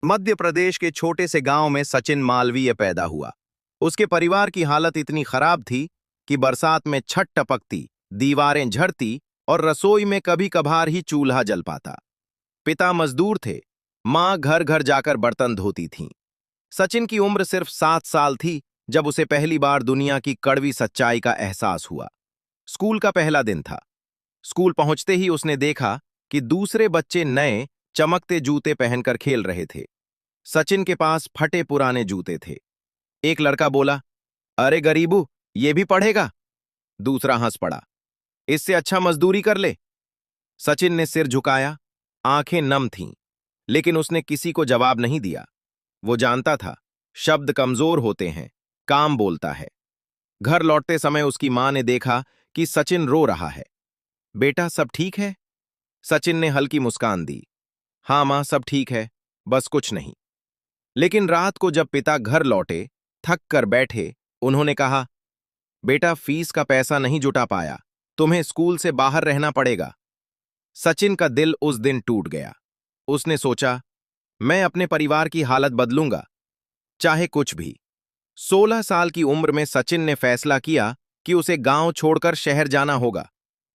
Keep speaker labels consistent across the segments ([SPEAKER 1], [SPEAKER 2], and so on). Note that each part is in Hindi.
[SPEAKER 1] मध्य प्रदेश के छोटे से गांव में सचिन मालवीय पैदा हुआ। उसके परिवार की हालत इतनी खराब थी कि बरसात में छत टपकती, दीवारें झड़ती और रसोई में कभी कभार ही चूल्हा जल पाता। पिता मजदूर थे, मां घर घर जाकर बर्तन धोती थीं। सचिन की उम्र सिर्फ 7 साल थी जब उसे पहली बार दुनिया की कड़वी सच्चाई का एहसास हुआ। स्कूल का पहला दिन था। स्कूल पहुंचते ही उसने देखा कि दूसरे बच्चे नए चमकते जूते पहनकर खेल रहे थे। सचिन के पास फटे पुराने जूते थे। एक लड़का बोला, अरे गरीबू, ये भी पढ़ेगा? दूसरा हंस पड़ा, इससे अच्छा मजदूरी कर ले। सचिन ने सिर झुकाया, आंखें नम थीं, लेकिन उसने किसी को जवाब नहीं दिया। वो जानता था, शब्द कमजोर होते हैं, काम बोलता है। घर लौटते समय उसकी मां ने देखा कि सचिन रो रहा है। बेटा, सब ठीक है? सचिन ने हल्की मुस्कान दी। हाँ मां, सब ठीक है, बस कुछ नहीं। लेकिन रात को जब पिता घर लौटे, थक कर बैठे, उन्होंने कहा, बेटा, फीस का पैसा नहीं जुटा पाया, तुम्हें स्कूल से बाहर रहना पड़ेगा। सचिन का दिल उस दिन टूट गया। उसने सोचा, मैं अपने परिवार की हालत बदलूंगा, चाहे कुछ भी। 16 साल की उम्र में सचिन ने फैसला किया कि उसे गांव छोड़कर शहर जाना होगा।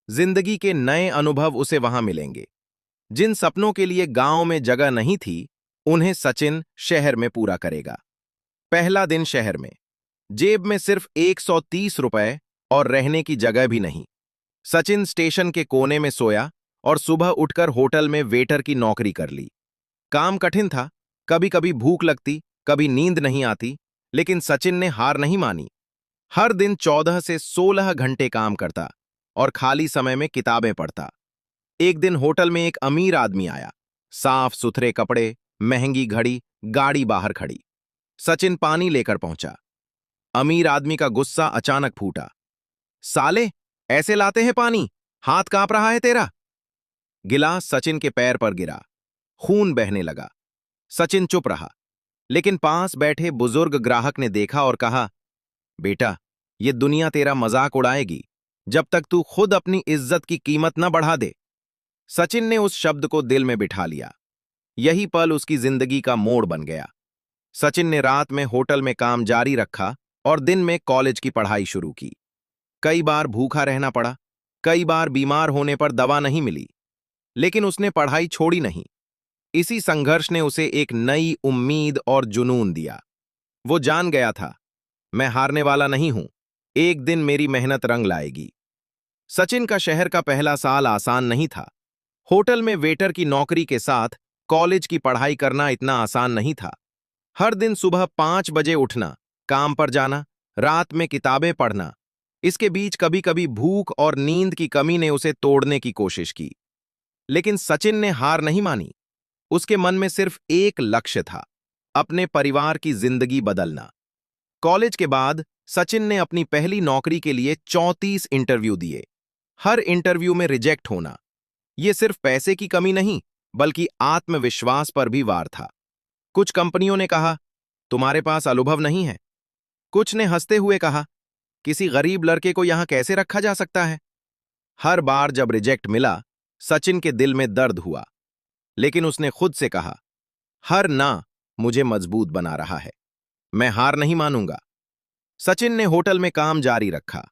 [SPEAKER 1] जिंदगी के नए अनुभव उसे वहां मिलेंगे। जिन सपनों के लिए गांव में जगह नहीं थी, उन्हें सचिन शहर में पूरा करेगा। पहला दिन शहर में। जेब में सिर्फ 130 रुपए और रहने की जगह भी नहीं। सचिन स्टेशन के कोने में सोया और सुबह उठकर होटल में वेटर की नौकरी कर ली। काम कठिन था, कभी कभी भूख लगती, कभी नींद नहीं आती, लेकिन सचिन ने हार नहीं मानी। हर दिन 14 से 16 घंटे काम करता और खाली समय में किताबें पढ़ता। एक दिन होटल में एक अमीर आदमी आया। साफ सुथरे कपड़े, महंगी घड़ी, गाड़ी बाहर खड़ी। सचिन पानी लेकर पहुंचा। अमीर आदमी का गुस्सा अचानक फूटा। साले, ऐसे लाते हैं पानी? हाथ कांप रहा है तेरा। गिलास सचिन के पैर पर गिरा। खून बहने लगा। सचिन चुप रहा, लेकिन पास बैठे बुजुर्ग ग्राहक ने देखा और कहा, बेटा, ये दुनिया तेरा मजाक उड़ाएगी जब तक तू खुद अपनी इज्जत की कीमत न बढ़ा दे। सचिन ने उस शब्द को दिल में बिठा लिया। यही पल उसकी जिंदगी का मोड़ बन गया। सचिन ने रात में होटल में काम जारी रखा और दिन में कॉलेज की पढ़ाई शुरू की। कई बार भूखा रहना पड़ा, कई बार बीमार होने पर दवा नहीं मिली, लेकिन उसने पढ़ाई छोड़ी नहीं। इसी संघर्ष ने उसे एक नई उम्मीद और जुनून दिया। वो जान गया था, मैं हारने वाला नहीं हूं, एक दिन मेरी मेहनत रंग लाएगी। सचिन का शहर का पहला साल आसान नहीं था। होटल में वेटर की नौकरी के साथ कॉलेज की पढ़ाई करना इतना आसान नहीं था। हर दिन सुबह 5 बजे उठना, काम पर जाना, रात में किताबें पढ़ना। इसके बीच कभी कभी भूख और नींद की कमी ने उसे तोड़ने की कोशिश की। लेकिन सचिन ने हार नहीं मानी। उसके मन में सिर्फ एक लक्ष्य था, अपने परिवार की जिंदगी बदलना। कॉलेज के बाद सचिन ने अपनी पहली नौकरी के लिए 34 इंटरव्यू दिए। हर इंटरव्यू में रिजेक्ट होना। यह सिर्फ पैसे की कमी नहीं, बल्कि आत्मविश्वास पर भी वार था। कुछ कंपनियों ने कहा, तुम्हारे पास अनुभव नहीं है। कुछ ने हंसते हुए कहा, किसी गरीब लड़के को यहां कैसे रखा जा सकता है। हर बार जब रिजेक्ट मिला, सचिन के दिल में दर्द हुआ, लेकिन उसने खुद से कहा, हर ना मुझे मजबूत बना रहा है, मैं हार नहीं मानूंगा। सचिन ने होटल में काम जारी रखा।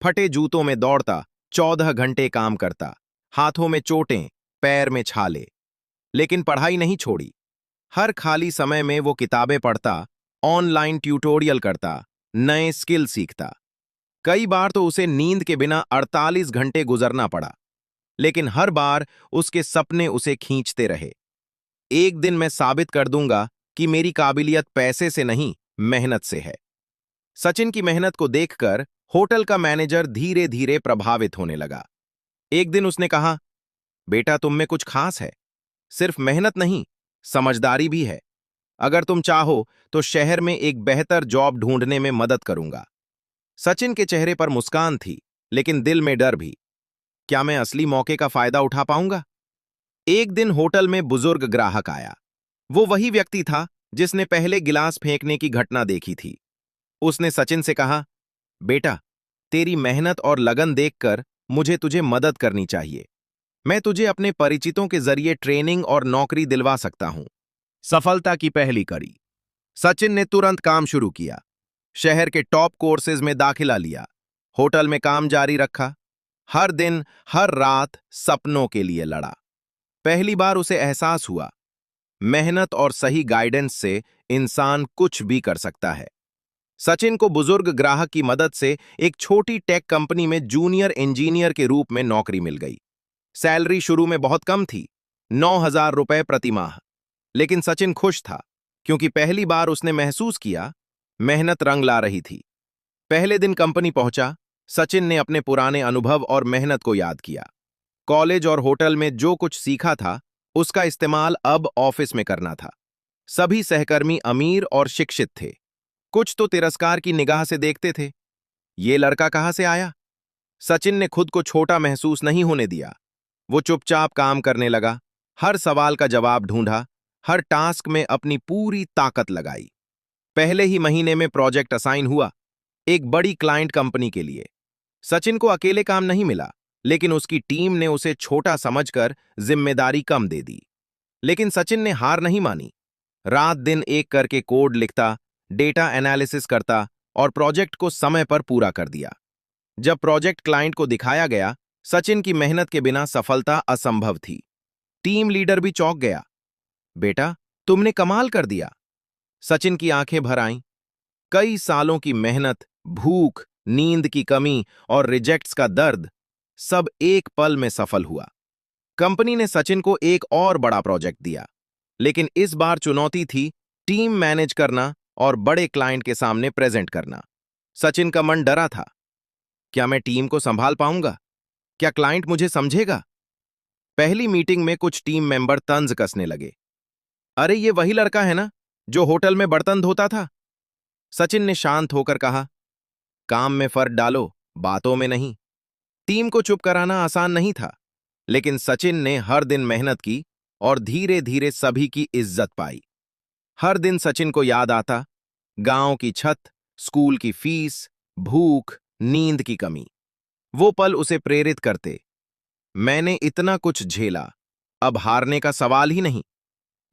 [SPEAKER 1] फटे जूतों में दौड़ता, 14 घंटे काम करता, हाथों में चोटें, पैर में छाले, लेकिन पढ़ाई नहीं छोड़ी। हर खाली समय में वो किताबें पढ़ता, ऑनलाइन ट्यूटोरियल करता, नए स्किल सीखता। कई बार तो उसे नींद के बिना 48 घंटे गुजरना पड़ा, लेकिन हर बार उसके सपने उसे खींचते रहे। एक दिन मैं साबित कर दूंगा कि मेरी काबिलियत पैसे से नहीं, मेहनत से है। सचिन की मेहनत को देखकर होटल का मैनेजर धीरे धीरे प्रभावित होने लगा। एक दिन उसने कहा, बेटा, तुम में कुछ खास है। सिर्फ मेहनत नहीं, समझदारी भी है। अगर तुम चाहो तो शहर में एक बेहतर जॉब ढूंढने में मदद करूंगा। सचिन के चेहरे पर मुस्कान थी, लेकिन दिल में डर भी। क्या मैं असली मौके का फायदा उठा पाऊंगा? एक दिन होटल में बुजुर्ग ग्राहक आया। वो वही व्यक्ति था जिसने पहले गिलास फेंकने की घटना देखी थी। उसने सचिन से कहा, बेटा, तेरी मेहनत और लगन देखकर मुझे तुझे मदद करनी चाहिए। मैं तुझे अपने परिचितों के जरिए ट्रेनिंग और नौकरी दिलवा सकता हूं। सफलता की पहली कड़ी। सचिन ने तुरंत काम शुरू किया। शहर के टॉप कोर्सेज में दाखिला लिया। होटल में काम जारी रखा। हर दिन, हर रात सपनों के लिए लड़ा। पहली बार उसे एहसास हुआ, मेहनत और सही गाइडेंस से इंसान कुछ भी कर सकता है। सचिन को बुजुर्ग ग्राहक की मदद से एक छोटी टेक कंपनी में जूनियर इंजीनियर के रूप में नौकरी मिल गई। सैलरी शुरू में बहुत कम थी, 9,000 रुपए प्रति माह। लेकिन सचिन खुश था, क्योंकि पहली बार उसने महसूस किया, मेहनत रंग ला रही थी। पहले दिन कंपनी पहुंचा, सचिन ने अपने पुराने अनुभव और मेहनत को याद किया। कॉलेज और होटल में जो कुछ सीखा था, उसका इस्तेमाल अब ऑफिस में करना था। सभी सहकर्मी अमीर और शिक्षित थे। कुछ तो तिरस्कार की निगाह से देखते थे। ये लड़का कहां से आया? सचिन ने खुद को छोटा महसूस नहीं होने दिया। वो चुपचाप काम करने लगा, हर सवाल का जवाब ढूंढा, हर टास्क में अपनी पूरी ताकत लगाई। पहले ही महीने में प्रोजेक्ट असाइन हुआ, एक बड़ी क्लाइंट कंपनी के लिए। सचिन को अकेले काम नहीं मिला, लेकिन उसकी टीम ने उसे छोटा समझकर जिम्मेदारी कम दे दी। लेकिन सचिन ने हार नहीं मानी। रात दिन एक करके कोड लिखता, डेटा एनालिसिस करता और प्रोजेक्ट को समय पर पूरा कर दिया। जब प्रोजेक्ट क्लाइंट को दिखाया गया, सचिन की मेहनत के बिना सफलता असंभव थी। टीम लीडर भी चौंक गया। बेटा, तुमने कमाल कर दिया। सचिन की आंखें भर आईं। कई सालों की मेहनत, भूख, नींद की कमी और रिजेक्ट्स का दर्द, सब एक पल में सफल हुआ। कंपनी ने सचिन को एक और बड़ा प्रोजेक्ट दिया, लेकिन इस बार चुनौती थी टीम मैनेज करना और बड़े क्लाइंट के सामने प्रेजेंट करना। सचिन का मन डरा था। क्या मैं टीम को संभाल पाऊंगा? क्या क्लाइंट मुझे समझेगा? पहली मीटिंग में कुछ टीम मेंबर तंज कसने लगे। अरे, ये वही लड़का है ना जो होटल में बर्तन धोता था? सचिन ने शांत होकर कहा, काम में फर्क डालो, बातों में नहीं। टीम को चुप कराना आसान नहीं था, लेकिन सचिन ने हर दिन मेहनत की और धीरे धीरे सभी की इज्जत पाई। हर दिन सचिन को याद आता, गांव की छत, स्कूल की फीस, भूख, नींद की कमी। वो पल उसे प्रेरित करते। मैंने इतना कुछ झेला, अब हारने का सवाल ही नहीं।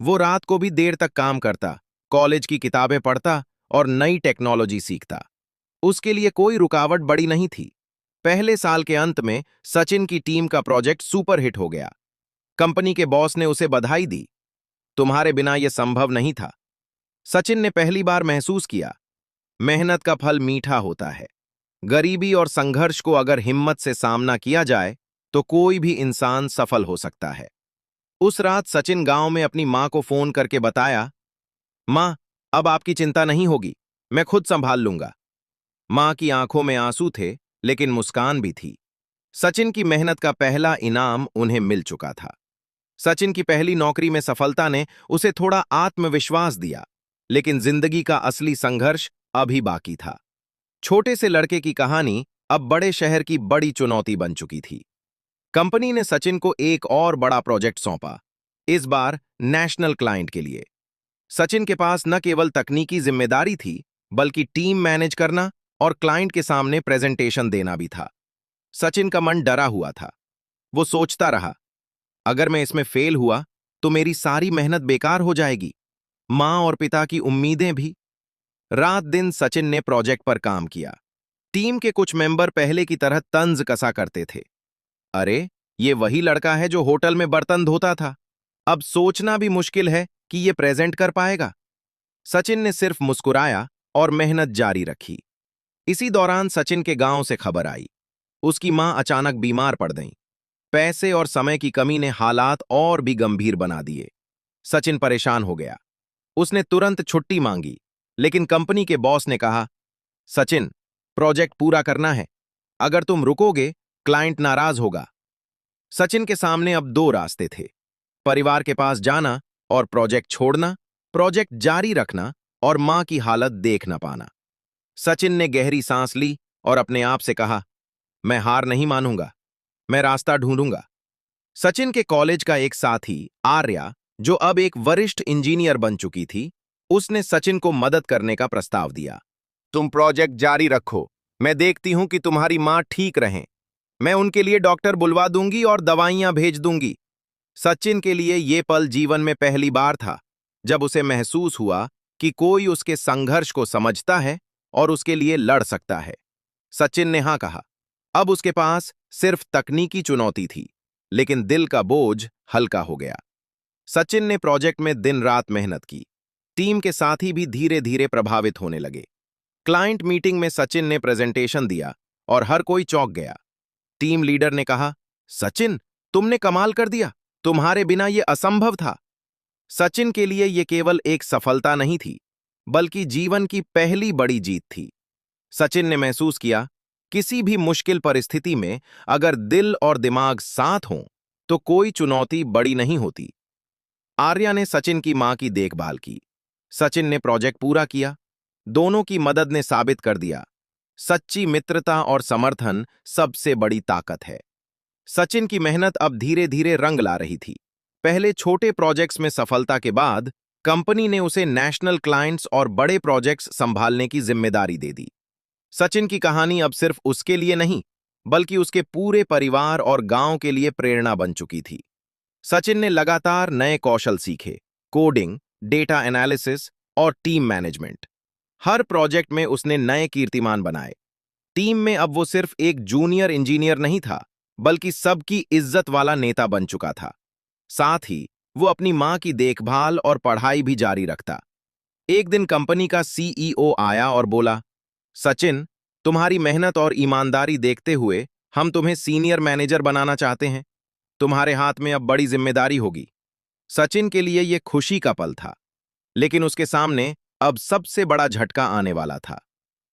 [SPEAKER 1] वो रात को भी देर तक काम करता, कॉलेज की किताबें पढ़ता और नई टेक्नोलॉजी सीखता। उसके लिए कोई रुकावट बड़ी नहीं थी। पहले साल के अंत में सचिन की टीम का प्रोजेक्ट सुपरहिट हो गया। कंपनी के बॉस ने उसे बधाई दी। तुम्हारे बिना यह संभव नहीं था। सचिन ने पहली बार महसूस किया, मेहनत का फल मीठा होता है। गरीबी और संघर्ष को अगर हिम्मत से सामना किया जाए, तो कोई भी इंसान सफल हो सकता है। उस रात सचिन गांव में अपनी मां को फोन करके बताया, मां, अब आपकी चिंता नहीं होगी, मैं खुद संभाल लूंगा। मां की आंखों में आंसू थे, लेकिन मुस्कान भी थी। सचिन की मेहनत का पहला इनाम उन्हें मिल चुका था। सचिन की पहली नौकरी में सफलता ने उसे थोड़ा आत्मविश्वास दिया, लेकिन जिंदगी का असली संघर्ष अभी बाकी था। छोटे से लड़के की कहानी अब बड़े शहर की बड़ी चुनौती बन चुकी थी। कंपनी ने सचिन को एक और बड़ा प्रोजेक्ट सौंपा, इस बार नेशनल क्लाइंट के लिए। सचिन के पास न केवल तकनीकी जिम्मेदारी थी, बल्कि टीम मैनेज करना और क्लाइंट के सामने प्रेजेंटेशन देना भी था। सचिन का मन डरा हुआ था। वो सोचता रहा, अगर मैं इसमें फेल हुआ तो मेरी सारी मेहनत बेकार हो जाएगी, मां और पिता की उम्मीदें भी। रात दिन सचिन ने प्रोजेक्ट पर काम किया। टीम के कुछ मेंबर पहले की तरह तंज कसा करते थे। अरे, ये वही लड़का है जो होटल में बर्तन धोता था। अब सोचना भी मुश्किल है कि ये प्रेजेंट कर पाएगा। सचिन ने सिर्फ मुस्कुराया और मेहनत जारी रखी। इसी दौरान सचिन के गांव से खबर आई, उसकी मां अचानक बीमार पड़ गईं। पैसे और समय की कमी ने हालात और भी गंभीर बना दिए। सचिन परेशान हो गया। उसने तुरंत छुट्टी मांगी, लेकिन कंपनी के बॉस ने कहा, सचिन, प्रोजेक्ट पूरा करना है। अगर तुम रुकोगे, क्लाइंट नाराज होगा। सचिन के सामने अब दो रास्ते थे, परिवार के पास जाना और प्रोजेक्ट छोड़ना, प्रोजेक्ट जारी रखना और मां की हालत देख न पाना। सचिन ने गहरी सांस ली और अपने आप से कहा, मैं हार नहीं मानूंगा, मैं रास्ता ढूंढूंगा। सचिन के कॉलेज का एक साथी, आर्या, जो अब एक वरिष्ठ इंजीनियर बन चुकी थी, उसने सचिन को मदद करने का प्रस्ताव दिया। तुम प्रोजेक्ट जारी रखो, मैं देखती हूं कि तुम्हारी मां ठीक रहें। मैं उनके लिए डॉक्टर बुलवा दूंगी और दवाइयां भेज दूंगी। सचिन के लिए यह पल जीवन में पहली बार था। जब उसे महसूस हुआ कि कोई उसके संघर्ष को समझता है और उसके लिए लड़ सकता है। सचिन ने हाँ कहा। अब उसके पास सिर्फ तकनीकी चुनौती थी, लेकिन दिल का बोझ हल्का हो गया। सचिन ने प्रोजेक्ट में दिन रात मेहनत की। टीम के साथी भी धीरे धीरे प्रभावित होने लगे। क्लाइंट मीटिंग में सचिन ने प्रेजेंटेशन दिया और हर कोई चौंक गया। टीम लीडर ने कहा, सचिन, तुमने कमाल कर दिया, तुम्हारे बिना यह असंभव था। सचिन के लिए यह केवल एक सफलता नहीं थी, बल्कि जीवन की पहली बड़ी जीत थी। सचिन ने महसूस किया, किसी भी मुश्किल परिस्थिति में अगर दिल और दिमाग साथ हों, तो कोई चुनौती बड़ी नहीं होती। आर्या ने सचिन की मां की देखभाल की। सचिन ने प्रोजेक्ट पूरा किया। दोनों की मदद ने साबित कर दिया, सच्ची मित्रता और समर्थन सबसे बड़ी ताकत है। सचिन की मेहनत अब धीरे धीरे रंग ला रही थी। पहले छोटे प्रोजेक्ट्स में सफलता के बाद कंपनी ने उसे नेशनल क्लाइंट्स और बड़े प्रोजेक्ट्स संभालने की जिम्मेदारी दे दी। सचिन की कहानी अब सिर्फ उसके लिए नहीं, बल्कि उसके पूरे परिवार और गांव के लिए प्रेरणा बन चुकी थी। सचिन ने लगातार नए कौशल सीखे, कोडिंग, डेटा एनालिसिस और टीम मैनेजमेंट। हर प्रोजेक्ट में उसने नए कीर्तिमान बनाए। टीम में अब वो सिर्फ एक जूनियर इंजीनियर नहीं था, बल्कि सबकी इज्जत वाला नेता बन चुका था। साथ ही वो अपनी मां की देखभाल और पढ़ाई भी जारी रखता। एक दिन कंपनी का सीईओ आया और बोला, सचिन, तुम्हारी मेहनत और ईमानदारी देखते हुए हम तुम्हें सीनियर मैनेजर बनाना चाहते हैं। तुम्हारे हाथ में अब बड़ी जिम्मेदारी होगी। सचिन के लिए यह खुशी का पल था, लेकिन उसके सामने अब सबसे बड़ा झटका आने वाला था।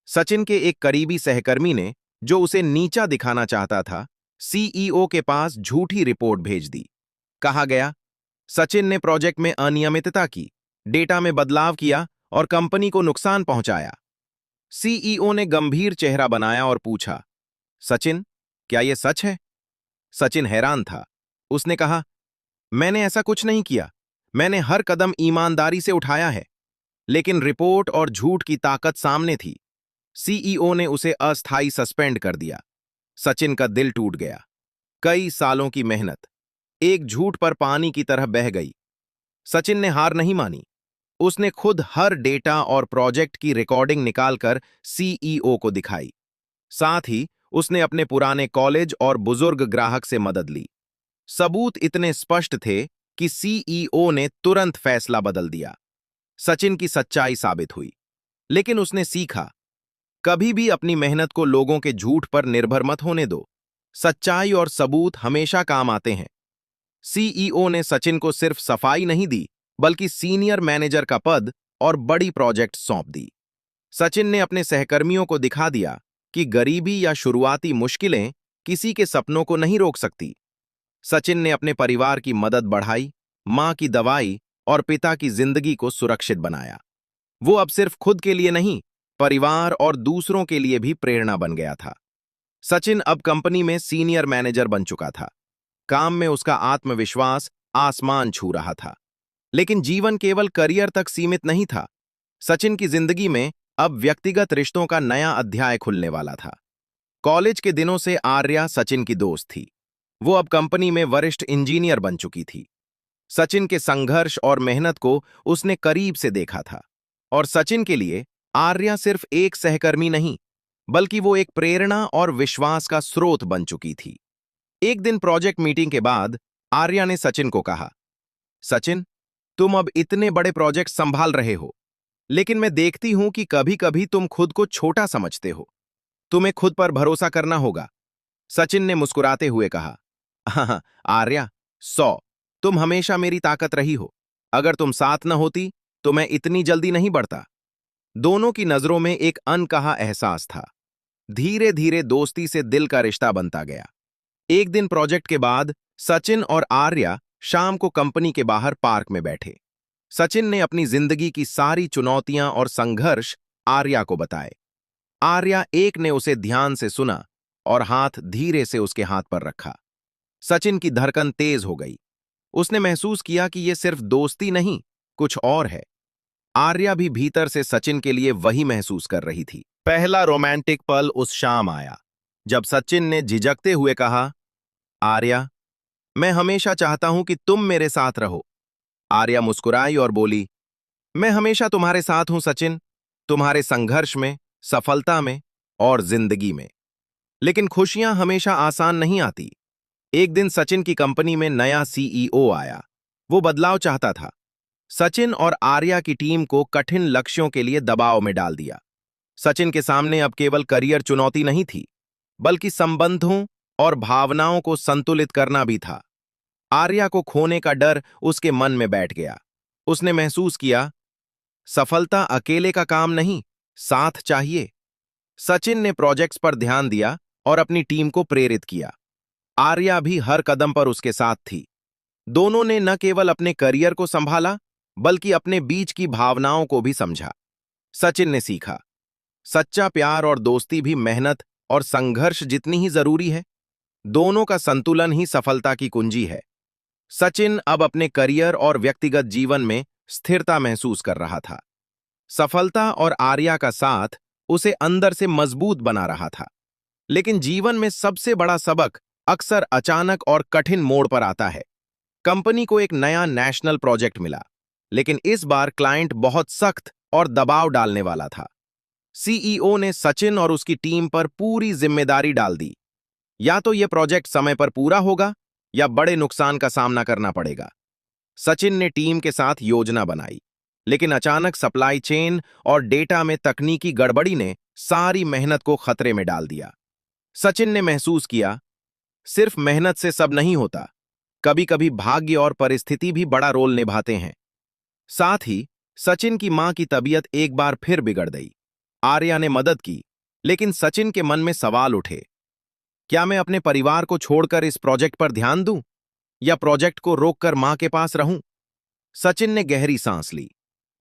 [SPEAKER 1] सचिन के एक करीबी सहकर्मी ने, जो उसे नीचा दिखाना चाहता था, सीईओ के पास झूठी रिपोर्ट भेज दी। कहा गया, सचिन ने प्रोजेक्ट में अनियमितता की, डेटा में बदलाव किया और कंपनी को नुकसान पहुंचाया। सीईओ ने गंभीर चेहरा बनाया और पूछा, सचिन, क्या यह सच है? सचिन हैरान था। उसने कहा, मैंने ऐसा कुछ नहीं किया। मैंने हर कदम ईमानदारी से उठाया है। लेकिन रिपोर्ट और झूठ की ताकत सामने थी। सीईओ ने उसे अस्थायी सस्पेंड कर दिया। सचिन का दिल टूट गया। कई सालों की मेहनत एक झूठ पर पानी की तरह बह गई। सचिन ने हार नहीं मानी। उसने खुद हर डेटा और प्रोजेक्ट की रिकॉर्डिंग निकालकर सीईओ को दिखाई। साथ ही उसने अपने पुराने कॉलेज और बुजुर्ग ग्राहक से मदद ली। सबूत इतने स्पष्ट थे कि सीईओ ने तुरंत फैसला बदल दिया। सचिन की सच्चाई साबित हुई, लेकिन उसने सीखा, कभी भी अपनी मेहनत को लोगों के झूठ पर निर्भर मत होने दो। सच्चाई और सबूत हमेशा काम आते हैं। सीईओ ने सचिन को सिर्फ सफाई नहीं दी, बल्कि सीनियर मैनेजर का पद और बड़ी प्रोजेक्ट सौंप दी। सचिन ने अपने सहकर्मियों को दिखा दिया कि गरीबी या शुरुआती मुश्किलें किसी के सपनों को नहीं रोक सकती। सचिन ने अपने परिवार की मदद बढ़ाई, मां की दवाई और पिता की जिंदगी को सुरक्षित बनाया। वो अब सिर्फ खुद के लिए नहीं, परिवार और दूसरों के लिए भी प्रेरणा बन गया था। सचिन अब कंपनी में सीनियर मैनेजर बन चुका था। काम में उसका आत्मविश्वास आसमान छू रहा था। लेकिन जीवन केवल करियर तक सीमित नहीं था। सचिन की जिंदगी में अब व्यक्तिगत रिश्तों का नया अध्याय खुलने वाला था। कॉलेज के दिनों से आर्या सचिन की दोस्त थी। वो अब कंपनी में वरिष्ठ इंजीनियर बन चुकी थी। सचिन के संघर्ष और मेहनत को उसने करीब से देखा था, और सचिन के लिए आर्या सिर्फ एक सहकर्मी नहीं, बल्कि वो एक प्रेरणा और विश्वास का स्रोत बन चुकी थी। एक दिन प्रोजेक्ट मीटिंग के बाद आर्या ने सचिन को कहा, सचिन, तुम अब इतने बड़े प्रोजेक्ट संभाल रहे हो, लेकिन मैं देखती हूं कि कभी-कभी तुम खुद को छोटा समझते हो। तुम्हें खुद पर भरोसा करना होगा। सचिन ने मुस्कुराते हुए कहा, हाँ आर्या, 100, तुम हमेशा मेरी ताकत रही हो। अगर तुम साथ न होती तो मैं इतनी जल्दी नहीं बढ़ता। दोनों की नजरों में एक अनकहा एहसास था। धीरे धीरे दोस्ती से दिल का रिश्ता बनता गया। एक दिन प्रोजेक्ट के बाद सचिन और आर्या शाम को कंपनी के बाहर पार्क में बैठे। सचिन ने अपनी जिंदगी की सारी चुनौतियां और संघर्ष आर्या को बताए। आर्या एक ने उसे ध्यान से सुना और हाथ धीरे से उसके हाथ पर रखा। सचिन की धड़कन तेज हो गई। उसने महसूस किया कि यह सिर्फ दोस्ती नहीं, कुछ और है। आर्या भी भीतर से सचिन के लिए वही महसूस कर रही थी। पहला रोमांटिक पल उस शाम आया, जब सचिन ने झिझकते हुए कहा, आर्या, मैं हमेशा चाहता हूं कि तुम मेरे साथ रहो। आर्या मुस्कुराई और बोली, मैं हमेशा तुम्हारे साथ हूं सचिन, तुम्हारे संघर्ष में, सफलता में और जिंदगी में। लेकिन खुशियां हमेशा आसान नहीं आती। एक दिन सचिन की कंपनी में नया सीईओ आया। वो बदलाव चाहता था। सचिन और आर्या की टीम को कठिन लक्ष्यों के लिए दबाव में डाल दिया। सचिन के सामने अब केवल करियर चुनौती नहीं थी, बल्कि संबंधों और भावनाओं को संतुलित करना भी था। आर्या को खोने का डर उसके मन में बैठ गया। उसने महसूस किया, सफलता अकेले का काम नहीं, साथ चाहिए। सचिन ने प्रोजेक्ट्स पर ध्यान दिया और अपनी टीम को प्रेरित किया। आर्या भी हर कदम पर उसके साथ थी। दोनों ने न केवल अपने करियर को संभाला, बल्कि अपने बीच की भावनाओं को भी समझा। सचिन ने सीखा, सच्चा प्यार और दोस्ती भी मेहनत और संघर्ष जितनी ही जरूरी है। दोनों का संतुलन ही सफलता की कुंजी है। सचिन अब अपने करियर और व्यक्तिगत जीवन में स्थिरता महसूस कर रहा था। सफलता और आर्या का साथ उसे अंदर से मजबूत बना रहा था। लेकिन जीवन में सबसे बड़ा सबक अक्सर अचानक और कठिन मोड़ पर आता है। कंपनी को एक नया नेशनल प्रोजेक्ट मिला, लेकिन इस बार क्लाइंट बहुत सख्त और दबाव डालने वाला था। सीईओ ने सचिन और उसकी टीम पर पूरी जिम्मेदारी डाल दी। या तो यह प्रोजेक्ट समय पर पूरा होगा या बड़े नुकसान का सामना करना पड़ेगा। सचिन ने टीम के साथ योजना बनाई, लेकिन अचानक सप्लाई चेन और डेटा में तकनीकी गड़बड़ी ने सारी मेहनत को खतरे में डाल दिया। सचिन ने महसूस किया, सिर्फ मेहनत से सब नहीं होता, कभी कभी भाग्य और परिस्थिति भी बड़ा रोल निभाते हैं। साथ ही सचिन की मां की तबीयत एक बार फिर बिगड़ गई। आर्या ने मदद की, लेकिन सचिन के मन में सवाल उठे, क्या मैं अपने परिवार को छोड़कर इस प्रोजेक्ट पर ध्यान दूं या प्रोजेक्ट को रोककर मां के पास रहूं? सचिन ने गहरी सांस ली।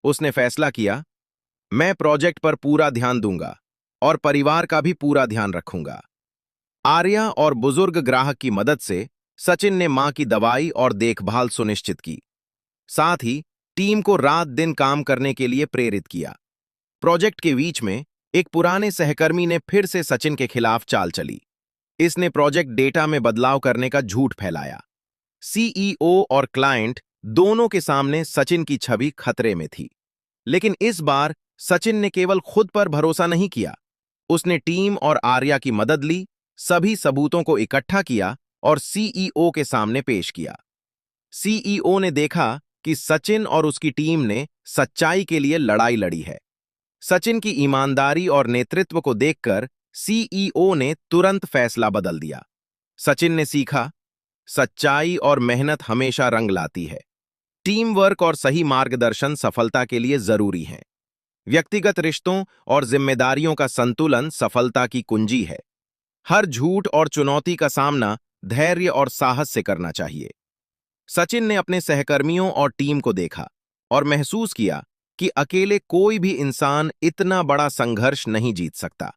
[SPEAKER 1] उसने फैसला किया, मैं प्रोजेक्ट पर पूरा ध्यान दूंगा और परिवार का भी पूरा ध्यान रखूंगा। आर्या और बुजुर्ग ग्राहक की मदद से सचिन ने मां की दवाई और देखभाल सुनिश्चित की। साथ ही टीम को रात दिन काम करने के लिए प्रेरित किया। प्रोजेक्ट के बीच में एक पुराने सहकर्मी ने फिर से सचिन के खिलाफ चाल चली। इसने प्रोजेक्ट डेटा में बदलाव करने का झूठ फैलाया। सीईओ और क्लाइंट दोनों के सामने सचिन की छवि खतरे में थी। लेकिन इस बार सचिन ने केवल खुद पर भरोसा नहीं किया। उसने टीम और आर्या की मदद ली, सभी सबूतों को इकट्ठा किया और सीईओ के सामने पेश किया। सीईओ ने देखा कि सचिन और उसकी टीम ने सच्चाई के लिए लड़ाई लड़ी है। सचिन की ईमानदारी और नेतृत्व को देखकर सीईओ ने तुरंत फैसला बदल दिया। सचिन ने सीखा, सच्चाई और मेहनत हमेशा रंग लाती है। टीम वर्क और सही मार्गदर्शन सफलता के लिए जरूरी है। व्यक्तिगत रिश्तों और जिम्मेदारियों का संतुलन सफलता की कुंजी है। हर झूठ और चुनौती का सामना धैर्य और साहस से करना चाहिए। सचिन ने अपने सहकर्मियों और टीम को देखा और महसूस किया कि अकेले कोई भी इंसान इतना बड़ा संघर्ष नहीं जीत सकता।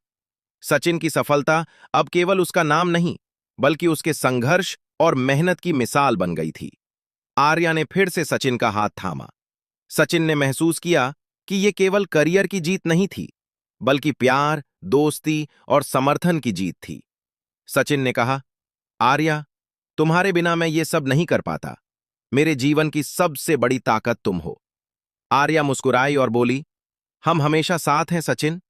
[SPEAKER 1] सचिन की सफलता अब केवल उसका नाम नहीं, बल्कि उसके संघर्ष और मेहनत की मिसाल बन गई थी। आर्या ने फिर से सचिन का हाथ थामा। सचिन ने महसूस किया कि यह केवल करियर की जीत नहीं थी, बल्कि प्यार, दोस्ती और समर्थन की जीत थी। सचिन ने कहा, आर्या, तुम्हारे बिना मैं ये सब नहीं कर पाता। मेरे जीवन की सबसे बड़ी ताकत तुम हो। आर्या मुस्कुराई और बोली, हम हमेशा साथ हैं सचिन।